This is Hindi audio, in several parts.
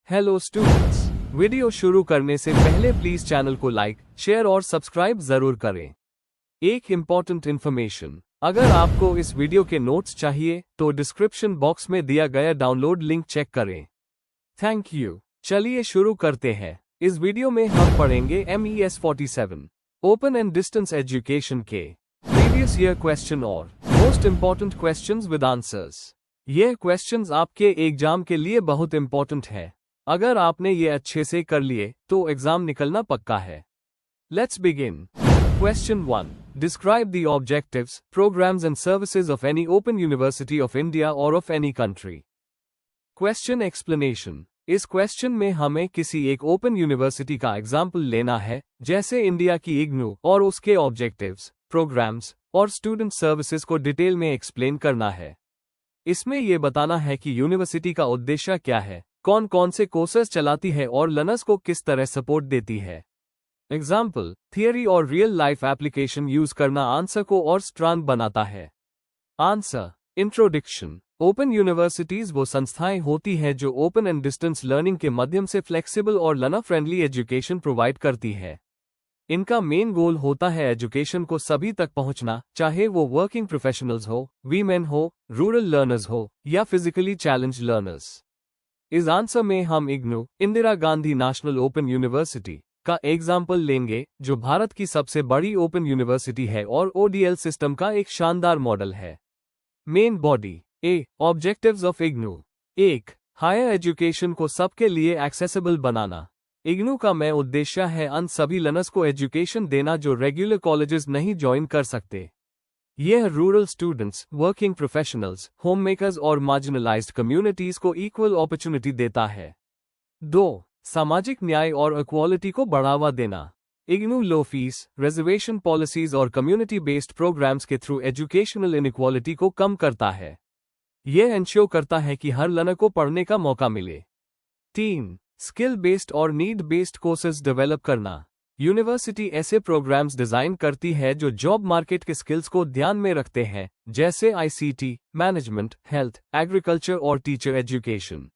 हेलो स्टूडेंट्स, वीडियो शुरू करने से पहले प्लीज चैनल को लाइक, शेयर और सब्सक्राइब जरूर करें। एक इम्पॉर्टेंट इन्फॉर्मेशन, अगर आपको इस वीडियो के नोट्स चाहिए तो डिस्क्रिप्शन बॉक्स में दिया गया डाउनलोड लिंक चेक करें। Thank you. चलिए शुरू करते हैं। इस वीडियो में हम पढ़ेंगे MES 47 open and distance education के प्रीवियस ईयर क्वेश्चन और most important questions with answers. ये क्वेश्चंस आपके एग्जाम के लिए बहुत इम्पॉर्टेंट है। अगर आपने ये अच्छे से कर लिए तो एग्जाम निकलना पक्का है। Let's begin. Question 1. Describe the objectives, programs and services of any open university of India or of any country. Question explanation. इस क्वेश्चन में हमें किसी एक ओपन यूनिवर्सिटी का एग्जाम्पल लेना है, जैसे इंडिया की इग्नू, और उसके ऑब्जेक्टिव्स, प्रोग्राम्स और स्टूडेंट सर्विसेज को डिटेल में एक्सप्लेन करना है। इसमें यह बताना है कि यूनिवर्सिटी का उद्देश्य क्या है, कौन कौन से कोर्सेज चलाती है और लर्नर्स को किस तरह सपोर्ट देती है। एग्जाम्पल, थियरी और रियल लाइफ एप्लीकेशन यूज करना आंसर को और स्ट्रांग बनाता है। आंसर। इंट्रोडक्शन। ओपन यूनिवर्सिटीज वो संस्थाएं होती हैं जो ओपन एंड डिस्टेंस लर्निंग के माध्यम से फ्लेक्सिबल और लर्नर फ्रेंडली एजुकेशन प्रोवाइड करती है। इनका मेन गोल होता है एजुकेशन को सभी तक पहुंचना, चाहे वो वर्किंग प्रोफेशनल्स हो, वीमेन हो, रूरल लर्नर्स हो या फिजिकली चैलेंज लर्नर्स। इस आंसर में हम IGNOU, Indira Gandhi national open university का एग्जाम्पल लेंगे, जो भारत की सबसे बड़ी ओपन यूनिवर्सिटी है और ODL सिस्टम का एक शानदार मॉडल है। Main body. A objectives of IGNOU. 1. Higher education को सबके लिए एक्सेसिबल बनाना। इग्नू का मेन उद्देश्य है अन सभी लर्नर्स को एजुकेशन देना जो रेगुलर कॉलेजेस नहीं ज्वाइन कर सकते। यह rural students, working professionals, home makers और मार्जिनलाइज्ड कम्युनिटीज को इक्वल अपॉर्चुनिटी देता है। 2. सामाजिक न्याय और इक्वालिटी को बढ़ावा देना। इग्नू लो फीस, रिजर्वेशन पॉलिसीज और कम्युनिटी बेस्ड प्रोग्राम्स के थ्रू एजुकेशनल इनइक्वालिटी को कम करता है। यह इंश्योर करता है कि हर लर्नर को पढ़ने का मौका मिले। 3. स्किल बेस्ड और नीड बेस्ड कोर्सेज डेवलप करना। यूनिवर्सिटी ऐसे प्रोग्राम्स डिजाइन करती है जो जॉब मार्केट के स्किल्स को ध्यान में रखते हैं, जैसे ICT, मैनेजमेंट, हेल्थ, एग्रीकल्चर और teacher education.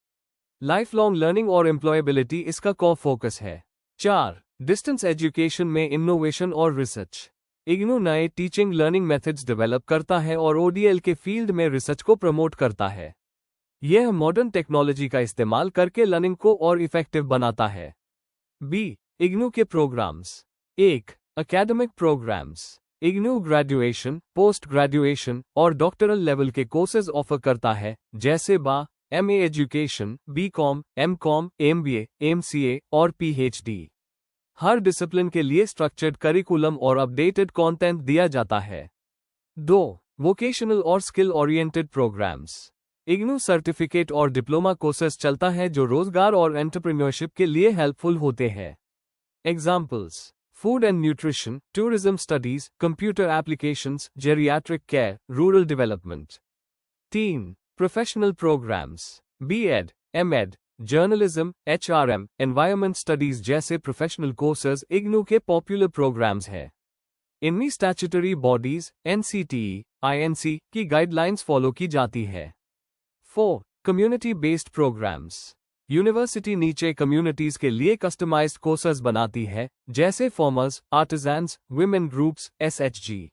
Life long learning और एम्प्लॉयबिलिटी इसका कोर फोकस है। 4. डिस्टेंस एजुकेशन में इनोवेशन और रिसर्च। इग्नू नए टीचिंग लर्निंग मेथड्स डेवलप करता है और ODL के फील्ड में रिसर्च को प्रमोट करता है। यह मॉडर्न टेक्नोलॉजी का इस्तेमाल करके लर्निंग को और इफेक्टिव बनाता है। बी. इग्नू के programmes. 1. Academic programmes. IGNOU graduation, post graduation और डॉक्टरल लेवल के कोर्सेज ऑफर करता है, जैसे MA education, BCom, MCom, MBA, MCA और PhD। हर डिसिप्लिन के लिए स्ट्रक्चर्ड करिकुलम और अपडेटेड कंटेंट दिया जाता है। 2. वोकेशनल और skill oriented programmes. IGNOU certificate और डिप्लोमा कोर्सेज चलता है जो रोजगार और एंटरप्रेन्योरशिप के लिए हेल्पफुल होते हैं। Examples, food and nutrition, tourism studies, computer applications, geriatric care, rural development. 3. Professional programmes. B.Ed, M.Ed, journalism, HRM, environment studies जैसे प्रोफेशनल कोर्सेज इग्नू के पॉपुलर प्रोग्राम्स हैं। इनमें स्टैट्यूटरी बॉडीज NCTE, INC की गाइडलाइंस फॉलो की जाती है। 4. Community based programmes. यूनिवर्सिटी नीचे कम्युनिटीज के लिए कस्टमाइज्ड कोर्सेज बनाती है, जैसे farmers, artisans, women groups, SHG।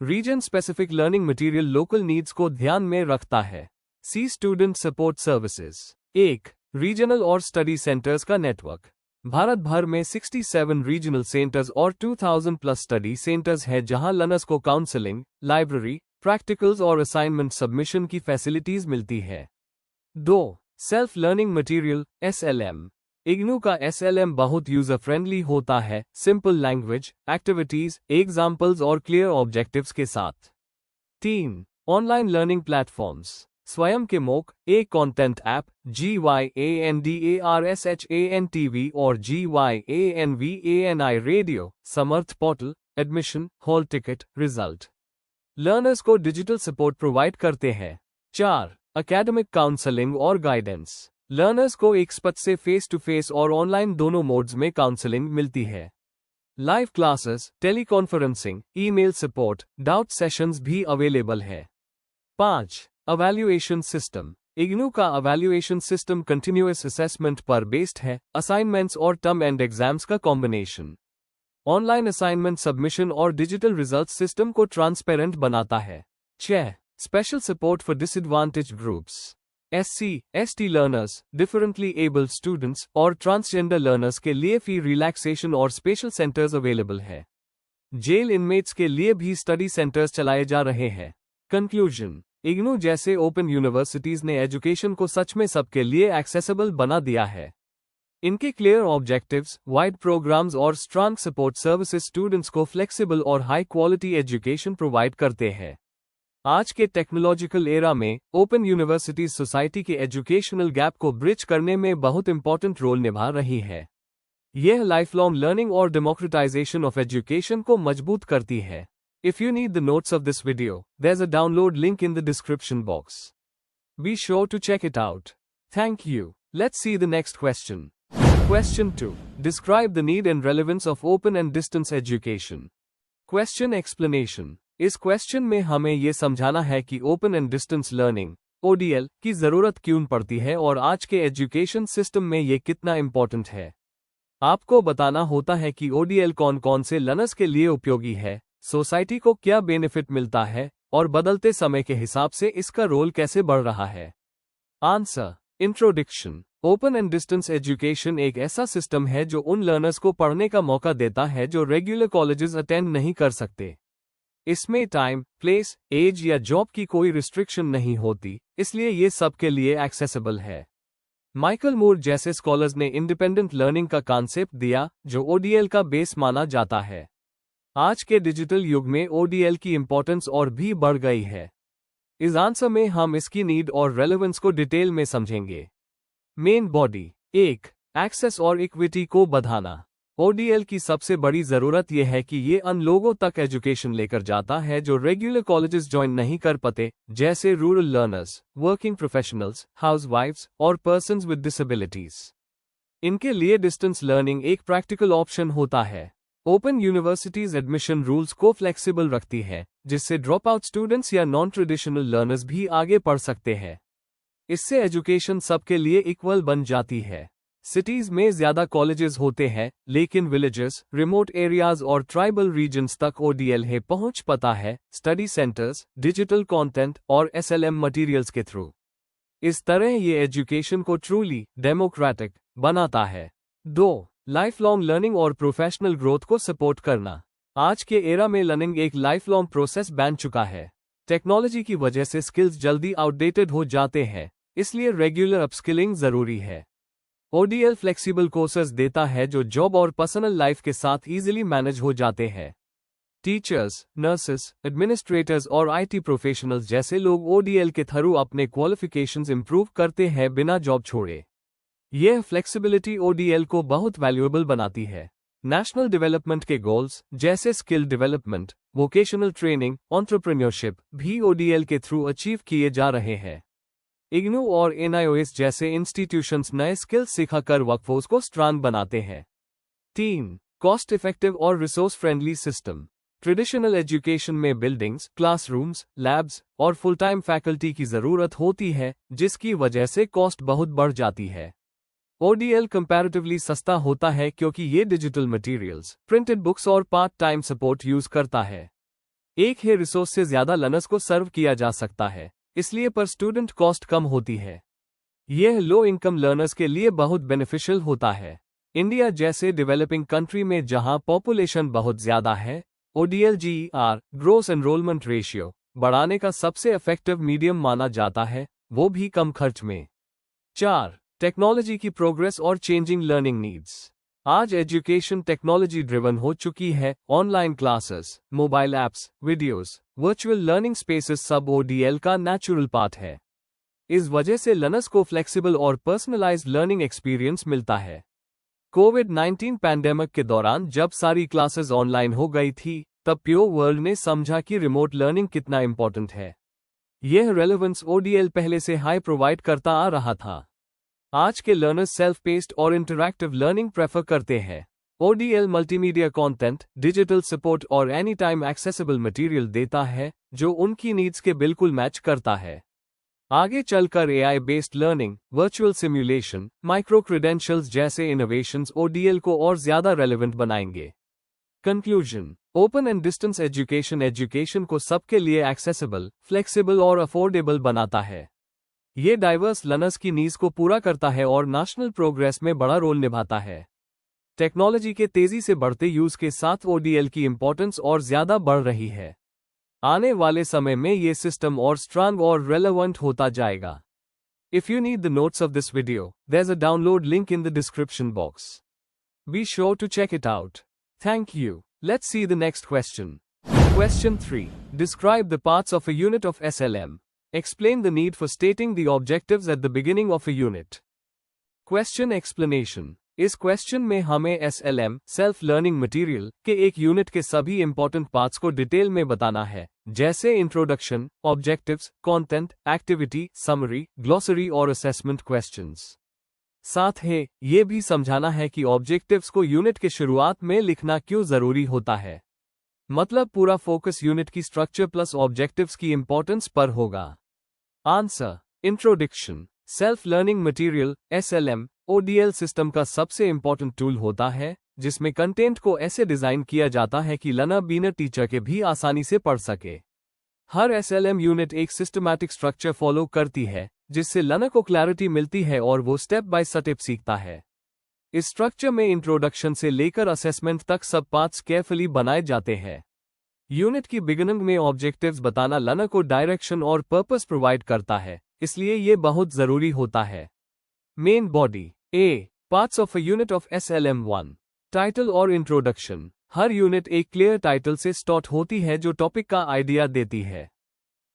Region specific learning material local needs को ध्यान में रखता है। C. Student support services. 1. Regional और स्टडी सेंटर्स का नेटवर्क। भारत भर में 67 रीजनल सेंटर्स और 2000 प्लस स्टडी सेंटर्स हैं, जहां लर्नर्स को काउंसलिंग, लाइब्रेरी, प्रैक्टिकल्स और असाइनमेंट सबमिशन की फैसिलिटीज मिलती है। 2. Self learning material SLM। IGNOU का SLM बहुत यूजर फ्रेंडली होता है, सिंपल लैंग्वेज, एक्टिविटीज, एग्जाम्पल्स और क्लियर ऑब्जेक्टिव्स के साथ। 3. Online learning platforms. स्वयं के MOOC, content app, GYANDARSHAN TV और GYANVANI radio, Samarth portal, admission, hall ticket, result. Learners को डिजिटल सपोर्ट प्रोवाइड करते हैं। 4. एकेडमिक काउंसलिंग और गाइडेंस। लर्नर्स को एक्सपर्ट से फेस टू फेस और ऑनलाइन दोनों मोड्स में काउंसलिंग मिलती है। Live classes, teleconferencing, email support, doubt sessions भी अवेलेबल है। 5. Evaluation system. इग्नू का अवैल्यूएशन सिस्टम कंटिन्यूअस असेसमेंट पर बेस्ड है, असाइनमेंट्स और टर्म एंड एग्जाम्स का कॉम्बिनेशन। ऑनलाइन असाइनमेंट सबमिशन और डिजिटल रिजल्ट सिस्टम को ट्रांसपेरेंट बनाता है। 6. Special support for disadvantaged groups. SC, ST learners, differently abled students और ट्रांसजेंडर लर्नर्स के लिए फी रिलैक्सेशन और स्पेशल सेंटर्स अवेलेबल है। जेल इनमेट्स के लिए भी स्टडी सेंटर्स चलाए जा रहे हैं। कंक्लूजन, इग्नू जैसे ओपन यूनिवर्सिटीज ने एजुकेशन को सच में सबके लिए एक्सेसिबल बना दिया है। इनके क्लियर ऑब्जेक्टिव्स, वाइड प्रोग्राम्स और स्ट्रांग सपोर्ट सर्विसेज स्टूडेंट्स को फ्लेक्सिबल और हाई क्वालिटी एजुकेशन प्रोवाइड करते हैं। आज के टेक्नोलॉजिकल एरा में ओपन यूनिवर्सिटीज सोसाइटी के एजुकेशनल गैप को ब्रिज करने में बहुत इंपॉर्टेंट रोल निभा रही है। यह लाइफलॉन्ग लर्निंग और डेमोक्रेटाइजेशन ऑफ एजुकेशन को मजबूत करती है। If you need the notes of this video, there's a download link in the description box. Be sure to check it out. Thank you. Let's see the next question. Question 2. Describe the need and relevance of open and distance education. Question explanation. इस क्वेश्चन में हमें ये समझाना है कि open and distance learning ODL की जरूरत क्यों पड़ती है और आज के एजुकेशन सिस्टम में ये कितना इंपॉर्टेंट है। आपको बताना होता है कि ODL कौन कौन से लर्नर्स के लिए उपयोगी है, सोसाइटी को क्या बेनिफिट मिलता है और बदलते समय के हिसाब से इसका रोल कैसे बढ़ रहा है। Answer. Introduction. Open and distance education एक ऐसा सिस्टम है जो उन लर्नर्स को पढ़ने का मौका देता है जो रेगुलर कॉलेजेस अटेंड नहीं कर सकते। इसमें टाइम, प्लेस, एज या जॉब की कोई रिस्ट्रिक्शन नहीं होती, इसलिए ये सबके लिए एक्सेसिबल है। माइकल मूर जैसे स्कॉलर्स ने इंडिपेंडेंट लर्निंग का कॉन्सेप्ट दिया, जो ODL का बेस माना जाता है। आज के डिजिटल युग में ODL की इंपॉर्टेंस और भी बढ़ गई है। इस आंसर में हम इसकी नीड और रेलेवेंस को डिटेल में समझेंगे। Main body. 1. एक्सेस और इक्विटी को बढ़ाना। ODL की सबसे बड़ी जरूरत यह है कि ये उन लोगों तक एजुकेशन लेकर जाता है जो रेगुलर कॉलेजेस ज्वाइन नहीं कर पाते, जैसे रूरल लर्नर्स, वर्किंग प्रोफेशनल्स, हाउसवाइफ्स और पर्सन्स विद डिसेबिलिटीज। इनके लिए डिस्टेंस लर्निंग एक प्रैक्टिकल ऑप्शन होता है। ओपन यूनिवर्सिटीज एडमिशन रूल्स को फ्लेक्सिबल रखती है, जिससे ड्रॉप आउट स्टूडेंट्स या नॉन ट्रेडिशनल लर्नर्स भी आगे पढ़ सकते हैं। इससे एजुकेशन सबके लिए इक्वल बन जाती है। सिटीज में ज्यादा कॉलेजेस होते हैं, लेकिन विलेजेस, रिमोट एरियाज और ट्राइबल रीजन्स तक ODL है पहुंच पाता है, स्टडी सेंटर्स, डिजिटल कंटेंट और SLM मटेरियल्स के थ्रू। इस तरह ये एजुकेशन को ट्रूली डेमोक्रेटिक बनाता है। 2. लाइफ लॉन्ग लर्निंग और प्रोफेशनल ग्रोथ को सपोर्ट करना। आज के एरा में लर्निंग एक लाइफ लॉन्ग प्रोसेस बन चुका है। टेक्नोलॉजी की वजह से स्किल्स जल्दी आउटडेटेड हो जाते हैं, इसलिए रेगुलर अपस्किलिंग जरूरी है। ODL फ्लेक्सिबल कोर्सेज देता है जो जॉब और पर्सनल लाइफ के साथ इजीली मैनेज हो जाते हैं। टीचर्स, नर्सेस, एडमिनिस्ट्रेटर्स और IT प्रोफेशनल्स जैसे लोग ODL के थ्रू अपने क्वालिफिकेशंस इंप्रूव करते हैं बिना जॉब छोड़े। यह फ्लेक्सिबिलिटी ODL को बहुत वैल्यूएबल बनाती है। नेशनल डेवलपमेंट के गोल्स जैसे skill development, vocational training, entrepreneurship भी ODL के थ्रू अचीव किए जा रहे हैं। इग्नू और NIOS जैसे इंस्टीट्यूशंस नए स्किल्स सिखाकर वर्कफोर्स को स्ट्रांग बनाते हैं। 3. कॉस्ट इफेक्टिव और resource friendly system. Traditional education में बिल्डिंग्स, क्लासरूम्स, लैब्स और फुल टाइम फैकल्टी की जरूरत होती है, जिसकी वजह से कॉस्ट बहुत बढ़ जाती है। ODL कंपैरेटिवली सस्ता होता है क्योंकि ये डिजिटल मटेरियल्स, प्रिंटेड बुक्स और पार्ट टाइम सपोर्ट यूज करता है। एक ही रिसोर्स से ज्यादा लर्नर्स को सर्व किया जा सकता है, इसलिए पर स्टूडेंट कॉस्ट कम होती है। यह लो इनकम लर्नर्स के लिए बहुत बेनिफिशियल होता है। इंडिया जैसे डेवलपिंग कंट्री में जहां पॉपुलेशन बहुत ज्यादा है, ODL GER gross enrolment ratio बढ़ाने का सबसे इफेक्टिव मीडियम माना जाता है, वो भी कम खर्च में। 4. टेक्नोलॉजी की प्रोग्रेस और चेंजिंग लर्निंग नीड्स। आज एजुकेशन टेक्नोलॉजी ड्रिवन हो चुकी है। Online classes, mobile apps, videos, virtual learning spaces सब ODL का नेचुरल पार्ट है। इस वजह से लर्नर्स को फ्लेक्सिबल और पर्सनलाइज्ड लर्निंग एक्सपीरियंस मिलता है। कोविड-19 पैंडेमिक के दौरान जब सारी क्लासेस ऑनलाइन हो गई थी, तब प्योर वर्ल्ड ने समझा कि रिमोट लर्निंग कितना इंपॉर्टेंट है। यह रेलेवेंस ODL पहले से हाई प्रोवाइड करता आ रहा था। आज के लर्नर्स सेल्फ पेस्ड और इंटरैक्टिव लर्निंग प्रेफर करते हैं। ODL multimedia content, digital support और एनी टाइम एक्सेसिबल मटेरियल देता है, जो उनकी नीड्स के बिल्कुल मैच करता है। आगे चलकर AI based learning, virtual simulation, micro credentials जैसे इनोवेशंस ओडीएल को और ज्यादा रेलेवेंट बनाएंगे। Conclusion, open and distance education को सबके लिए एक्सेसिबल, फ्लेक्सिबल और अफोर्डेबल बनाता है। ये डाइवर्स लर्नर्स की नीड्स को पूरा करता है और नेशनल प्रोग्रेस में बड़ा रोल निभाता है। टेक्नोलॉजी के तेजी से बढ़ते यूज के साथ ओडीएल की इंपॉर्टेंस और ज्यादा बढ़ रही है। आने वाले समय में ये सिस्टम और स्ट्रांग और रेलेवेंट होता जाएगा। If you need the notes of this video, there's a download link in the description box. Be sure to check it out. Thank you. Let's see the next question. Question 3. Describe the parts of a unit of SLM. Explain the need for stating the objectives at the beginning of a unit. Question explanation. इस क्वेश्चन में हमें SLM, सेल्फ लर्निंग मटेरियल, के एक यूनिट के सभी इंपॉर्टेंट पार्ट्स को डिटेल में बताना है, जैसे introduction, objectives, content, activity, summary, glossary और असेसमेंट क्वेश्चंस। साथ ही ये भी समझाना है कि ऑब्जेक्टिव्स को यूनिट के शुरुआत में लिखना क्यों जरूरी होता है। मतलब पूरा फोकस यूनिट की स्ट्रक्चर प्लस ऑब्जेक्टिव्स की इंपॉर्टेंस पर होगा। Answer, introduction. Self learning material SLM ODL system का सबसे इंपॉर्टेंट टूल होता है, जिसमें कंटेंट को ऐसे डिजाइन किया जाता है कि लर्नर बिना टीचर के भी आसानी से पढ़ सके। हर SLM यूनिट एक सिस्टमैटिक स्ट्रक्चर फॉलो करती है, जिससे लर्नर को क्लैरिटी मिलती है और वो स्टेप बाय स्टेप सीखता है। इस स्ट्रक्चर में इंट्रोडक्शन से लेकर असेसमेंट तक सब पार्ट्स केयरफुली बनाए जाते हैं। यूनिट की बिगिनिंग में ऑब्जेक्टिव्स बताना लर्नर को डायरेक्शन और पर्पस प्रोवाइड करता है, इसलिए ये बहुत जरूरी होता है। Main body. A parts of a unit of SLM1। Title और इंट्रोडक्शन। हर यूनिट एक क्लियर टाइटल से स्टार्ट होती है जो टॉपिक का आइडिया देती है।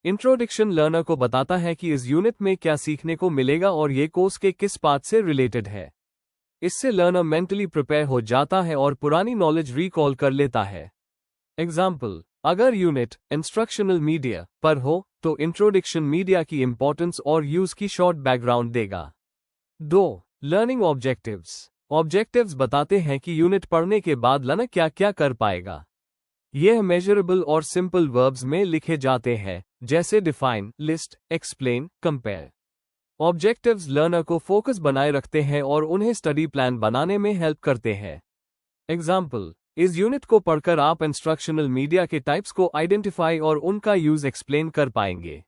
इंट्रोडक्शन लर्नर को बताता है कि इस यूनिट में क्या सीखने को मिलेगा और ये कोर्स के किस पार्ट से रिलेटेड है। इससे लर्नर मेंटली प्रिपेयर हो जाता है और पुरानी नॉलेज रिकॉल कर लेता है। एग्जाम्पल, अगर यूनिट इंस्ट्रक्शनल मीडिया पर हो तो इंट्रोडक्शन मीडिया की इंपॉर्टेंस और यूज की शॉर्ट बैकग्राउंड देगा। 2. Learning objectives. ऑब्जेक्टिव्स बताते हैं कि यूनिट पढ़ने के बाद लर्नर क्या क्या कर पाएगा। यह मेजरेबल और सिंपल वर्ब्स में लिखे जाते हैं, जैसे define, list, explain, compare. Objectives learner को फोकस बनाए रखते हैं और उन्हें स्टडी प्लान बनाने में हेल्प करते हैं। एग्जाम्पल, इस यूनिट को पढ़कर आप इंस्ट्रक्शनल मीडिया के टाइप्स को आइडेंटिफाई और उनका यूज एक्सप्लेन कर पाएंगे।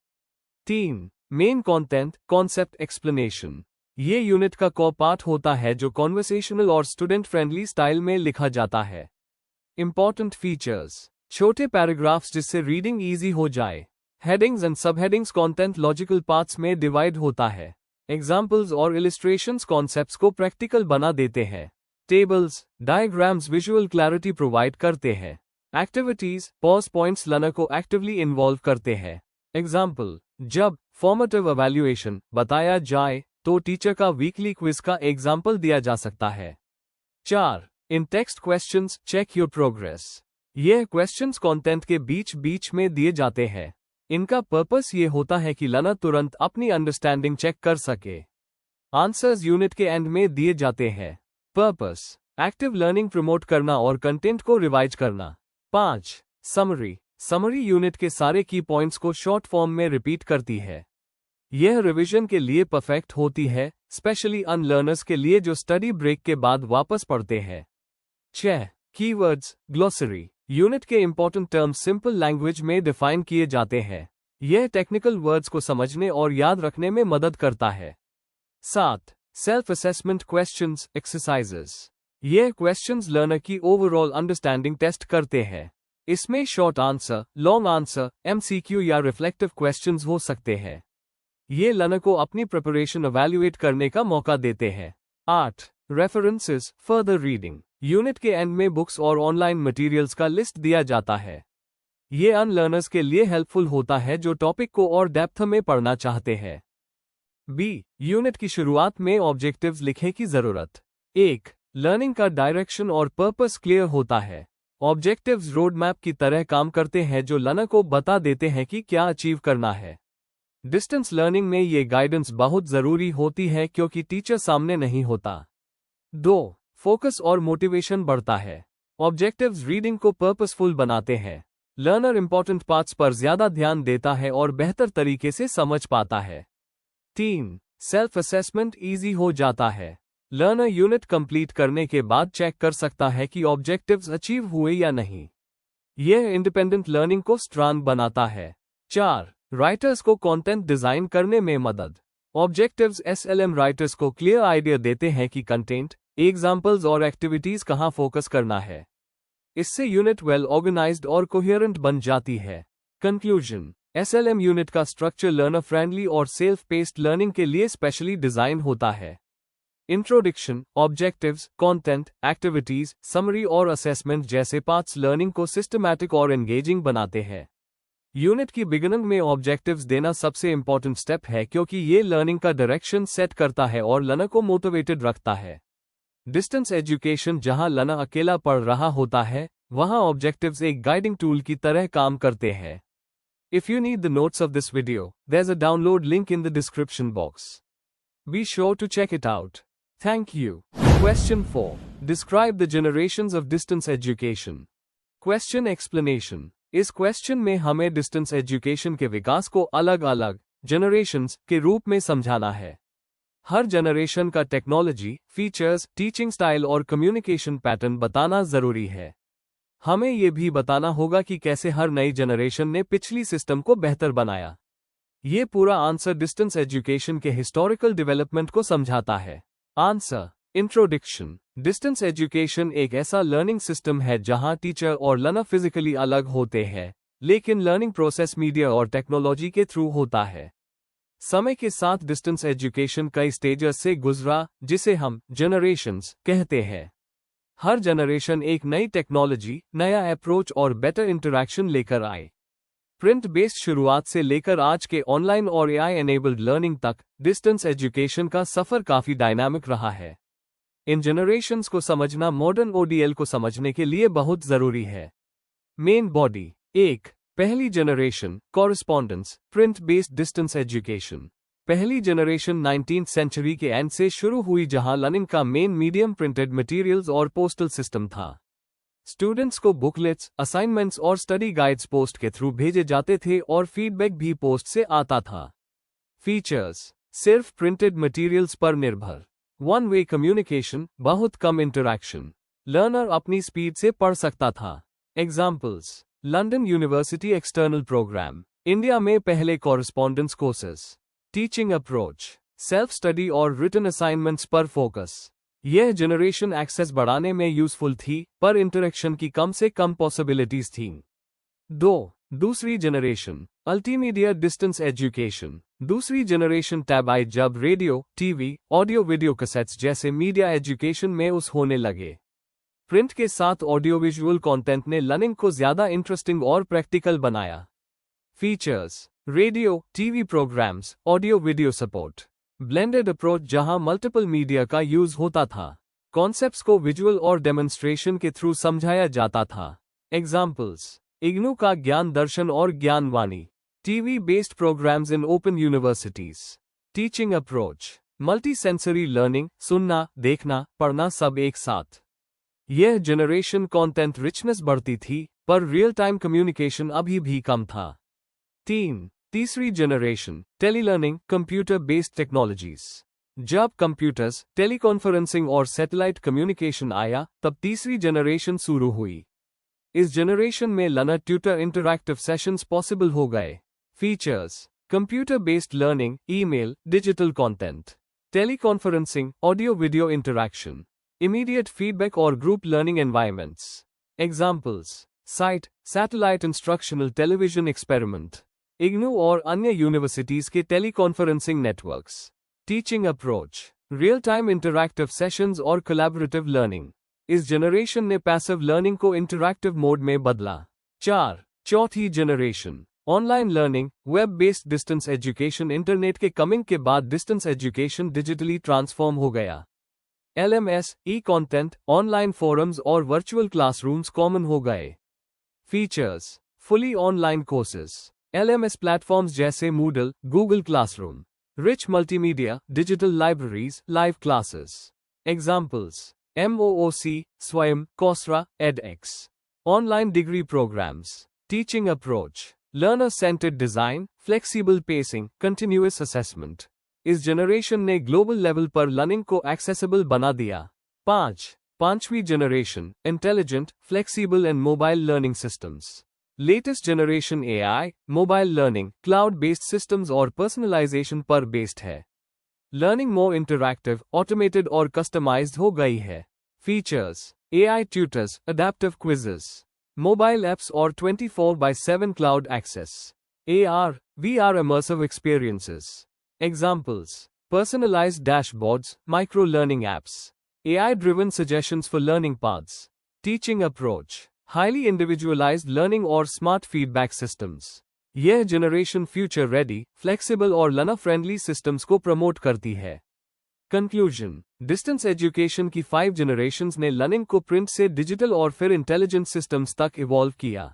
3. Main content, concept explanation. ये यूनिट का कोर पार्ट होता है जो कॉन्वर्सेशनल और स्टूडेंट फ्रेंडली स्टाइल में लिखा जाता है। इंपॉर्टेंट फीचर्स, छोटे पैराग्राफ्स जिससे रीडिंग इजी हो जाए। हेडिंग्स एंड सब हेडिंग्स कंटेंट लॉजिकल पार्ट्स में डिवाइड होता है। एग्जाम्पल्स और इलिस्ट्रेशंस कॉन्सेप्ट्स को प्रैक्टिकल बना देते हैं। Tables, diagrams visual clarity provide करते हैं। एक्टिविटीज, पॉज पॉइंट्स लर्नर को एक्टिवली इन्वॉल्व करते हैं। एग्जाम्पल, जब फॉर्मेटिव इवैल्यूएशन बताया जाए तो टीचर का वीकली क्विज का एग्जाम्पल दिया जा सकता है। 4. In text questions, check your progress. यह क्वेश्चंस कंटेंट के बीच बीच में दिए जाते हैं। इनका पर्पस ये होता है कि लर्नर तुरंत अपनी अंडरस्टैंडिंग चेक कर सके। आंसर्स यूनिट के एंड में दिए जाते हैं। पर्पस, एक्टिव लर्निंग प्रमोट करना और कंटेंट को रिवाइज करना। 5. समरी। समरी यूनिट के सारे की पॉइंट्स को शॉर्ट फॉर्म में रिपीट करती है। यह रिवीजन के लिए परफेक्ट होती है, स्पेशली अन लर्नर्स के लिए जो स्टडी ब्रेक के बाद वापस पढ़ते हैं। 6. Keywords, glossary. यूनिट के इंपॉर्टेंट टर्म्स सिंपल लैंग्वेज में डिफाइन किए जाते हैं। यह टेक्निकल वर्ड्स को समझने और याद रखने में मदद करता है। 7. Self assessment questions, exercises. यह क्वेश्चंस लर्नर की ओवरऑल अंडरस्टैंडिंग टेस्ट करते हैं। इसमें short answer, long answer, MCQ या रिफ्लेक्टिव क्वेश्चंस हो सकते हैं। ये लर्नर को अपनी प्रिपरेशन इवैल्यूएट करने का मौका देते हैं। 8. References, further reading. यूनिट के एंड में बुक्स और ऑनलाइन मटेरियल्स का लिस्ट दिया जाता है। ये अन लर्नर्स के लिए हेल्पफुल होता है जो टॉपिक को और डेप्थ में पढ़ना चाहते हैं। B. यूनिट की शुरुआत में ऑब्जेक्टिव्स लिखने की जरूरत। 1. लर्निंग का डायरेक्शन और पर्पस क्लियर होता है। ऑब्जेक्टिव्स रोड मैप की तरह काम करते हैं जो लर्नर को बता देते हैं कि क्या अचीव करना है। डिस्टेंस लर्निंग में ये गाइडेंस बहुत जरूरी होती है क्योंकि टीचर सामने नहीं होता। 2. फोकस और मोटिवेशन बढ़ता है। ऑब्जेक्टिव्स रीडिंग को पर्पसफुल बनाते हैं। लर्नर इंपॉर्टेंट पार्ट्स पर ज्यादा ध्यान देता है और बेहतर तरीके से समझ पाता है। 3. सेल्फ असेसमेंट ईजी हो जाता है। लर्नर यूनिट कंप्लीट करने के बाद चेक कर सकता है कि ऑब्जेक्टिव्स अचीव हुए या नहीं। यह इंडिपेंडेंट लर्निंग को स्ट्रांग बनाता है। 4. राइटर्स को कंटेंट डिजाइन करने में मदद। ऑब्जेक्टिव्स एसएलएम राइटर्स को क्लियर आइडिया देते हैं कि कंटेंट, एग्जाम्पल्स और एक्टिविटीज कहां फोकस करना है। इससे यूनिट वेल ऑर्गेनाइज्ड और कोहेरेंट बन जाती है। कंक्लूजन, एसएलएम यूनिट का स्ट्रक्चर लर्नर फ्रेंडली और सेल्फ पेस्ड लर्निंग के लिए स्पेशली डिजाइन होता है। Introduction, objectives, content, activities, summary और असेसमेंट जैसे पार्ट्स लर्निंग को सिस्टमैटिक और एंगेजिंग बनाते हैं। यूनिट की बिगिनिंग में ऑब्जेक्टिव्स देना सबसे इंपॉर्टेंट स्टेप है क्योंकि ये लर्निंग का डायरेक्शन सेट करता है और लर्नर को मोटिवेटेड रखता है। डिस्टेंस एजुकेशन, जहां लर्नर अकेला पढ़ रहा होता है, वहां ऑब्जेक्टिव्स एक गाइडिंग टूल की तरह काम करते हैं। If you need the notes of this video, there's a download link in the description box. Be sure to check it out. Thank you. Question 4. Describe the generations of distance education. Question explanation. इस क्वेश्चन में हमें डिस्टेंस एजुकेशन के विकास को अलग अलग जनरेशंस के रूप में समझाना है। हर जनरेशन का टेक्नोलॉजी, फीचर्स, टीचिंग स्टाइल और कम्युनिकेशन पैटर्न बताना जरूरी है। हमें यह भी बताना होगा कि कैसे हर नई जनरेशन ने पिछली सिस्टम को बेहतर बनाया। ये पूरा आंसर डिस्टेंस एजुकेशन के हिस्टोरिकल डेवलपमेंट को समझाता है। Answer, introduction. डिस्टेंस एजुकेशन एक ऐसा लर्निंग सिस्टम है जहां टीचर और लर्नर फिजिकली अलग होते हैं, लेकिन लर्निंग प्रोसेस मीडिया और टेक्नोलॉजी के थ्रू होता है। समय के साथ डिस्टेंस एजुकेशन कई स्टेजेस से गुजरा, जिसे हम जनरेशंस कहते हैं। हर जनरेशन एक नई टेक्नोलॉजी, नया अप्रोच और बेटर इंटरैक्शन लेकर आए। प्रिंट बेस्ड शुरुआत से लेकर आज के ऑनलाइन और एआई एनेबल्ड लर्निंग तक, डिस्टेंस एजुकेशन का सफर काफी डायनामिक रहा है। इन जनरेशंस को समझना मॉडर्न ओडीएल को समझने के लिए बहुत जरूरी है। Main body. 1. पहली generation, correspondence, print based distance education. पहली जनरेशन 19th सेंचुरी के एंड से शुरू हुई, जहां लर्निंग का मेन मीडियम प्रिंटेड मटेरियल्स और पोस्टल सिस्टम था। स्टूडेंट्स को बुकलेट्स, असाइनमेंट्स और स्टडी गाइड्स पोस्ट के थ्रू भेजे जाते थे और फीडबैक भी पोस्ट से आता था। फीचर्स, सिर्फ प्रिंटेड मटेरियल्स पर निर्भर। वन वे कम्युनिकेशन, बहुत कम इंटरैक्शन। लर्नर अपनी स्पीड से पढ़ सकता था। Examples, London university external programme. India में पहले correspondence courses. Teaching approach, self study और रिटन असाइनमेंट्स पर फोकस। यह जनरेशन एक्सेस बढ़ाने में यूजफुल थी, पर इंटरेक्शन की कम से कम पॉसिबिलिटीज थीं। 2. दूसरी जनरेशन, मल्टीमीडिया डिस्टेंस एजुकेशन। दूसरी जनरेशन टैब आई जब radio, TV, audio video cassettes जैसे मीडिया एजुकेशन में उस होने लगे। प्रिंट के साथ ऑडियो विजुअल कंटेंट ने लर्निंग को ज्यादा इंटरेस्टिंग और प्रैक्टिकल बनाया। Features, radio, TV programmes, audio video support. Blended approach, जहां मल्टीपल मीडिया का यूज होता था। कॉन्सेप्ट्स को विजुअल और डेमोन्स्ट्रेशन के थ्रू समझाया जाता था। एग्जाम्पल्स, इग्नू का ज्ञान दर्शन और Gyanvani. TV based programmes in open universities. Teaching approach, multi sensory learning, सुनना, देखना, पढ़ना सब एक साथ। यह जनरेशन कंटेंट रिचनेस बढ़ती थी, पर रियल टाइम कम्युनिकेशन अभी भी कम था। 3. तीसरी generation, telelearning, computer based technologies. जब कंप्यूटर्स, टेलीकॉन्फ्रेंसिंग और सैटेलाइट कम्युनिकेशन आया, तब तीसरी जनरेशन शुरू हुई। इस जनरेशन में learner tutor interactive sessions possible हो गए। Features, computer based learning, email, digital content, teleconferencing, audio video interaction, immediate feedback और group learning environments. Examples, SITE, satellite instructional television experiment, IGNOU और अन्य यूनिवर्सिटीज के teleconferencing networks. Teaching approach, real time interactive sessions और कोलैबोरेटिव लर्निंग। इस जनरेशन ने पैसिव लर्निंग को इंटरैक्टिव मोड में बदला। 4. चौथी generation, online learning, web based distance education. Internet के कमिंग के बाद डिस्टेंस एजुकेशन डिजिटली ट्रांसफॉर्म हो गया। LMS, ई-कंटेंट, ऑनलाइन फोरम्स और वर्चुअल क्लासरूम्स कॉमन हो गए। Features, fully online courses, LMS platforms जैसे Moodle, Google classroom, rich multimedia, digital libraries, live classes. Examples, MOOC, स्वयं, Coursera, edX। Online degree programmes. Teaching approach, learner-centered design, flexible pacing, continuous assessment। इस जनरेशन ने ग्लोबल लेवल पर लर्निंग को एक्सेसिबल बना दिया। 5वीं generation, intelligent, flexible and mobile learning systems. Latest generation AI, mobile learning, cloud based systems और पर्सनलाइजेशन पर बेस्ड है। लर्निंग मोर इंटरैक्टिव, ऑटोमेटेड और कस्टमाइज्ड हो गई है। Features: AI tutors, adaptive quizzes, mobile apps और 24/7 cloud access. AR, VR immersive experiences. Examples: personalized dashboards, micro learning apps, AI-driven suggestions for learning paths, teaching approach, highly individualized learning और smart feedback systems. यह जनरेशन फ्यूचर रेडी, फ्लेक्सिबल और लर्नर फ्रेंडली सिस्टम्स को प्रमोट करती है। कंक्लूजन: डिस्टेंस एजुकेशन की 5 जनरेशंस ने लर्निंग को प्रिंट से डिजिटल और फिर इंटेलिजेंट सिस्टम्स तक इवॉल्व किया।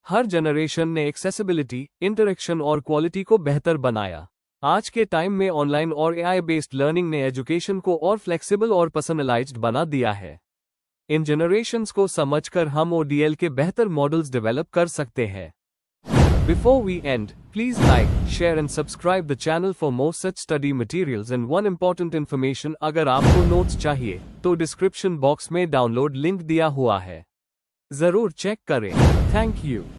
हर जनरेशन ने एक्सेसिबिलिटी, इंटरेक्शन और क्वालिटी को बेहतर बनाया। आज के टाइम में ऑनलाइन और AI बेस्ड लर्निंग ने एजुकेशन को और फ्लेक्सिबल और पर्सनलाइज्ड बना दिया है। इन जनरेशंस को समझकर हम ODL के बेहतर मॉडल्स डेवलप कर सकते हैं। Before we end, please like, share and subscribe the channel for more such study materials and one important information अगर आपको नोट्स चाहिए तो डिस्क्रिप्शन बॉक्स में डाउनलोड लिंक दिया हुआ है, जरूर चेक करें। Thank you.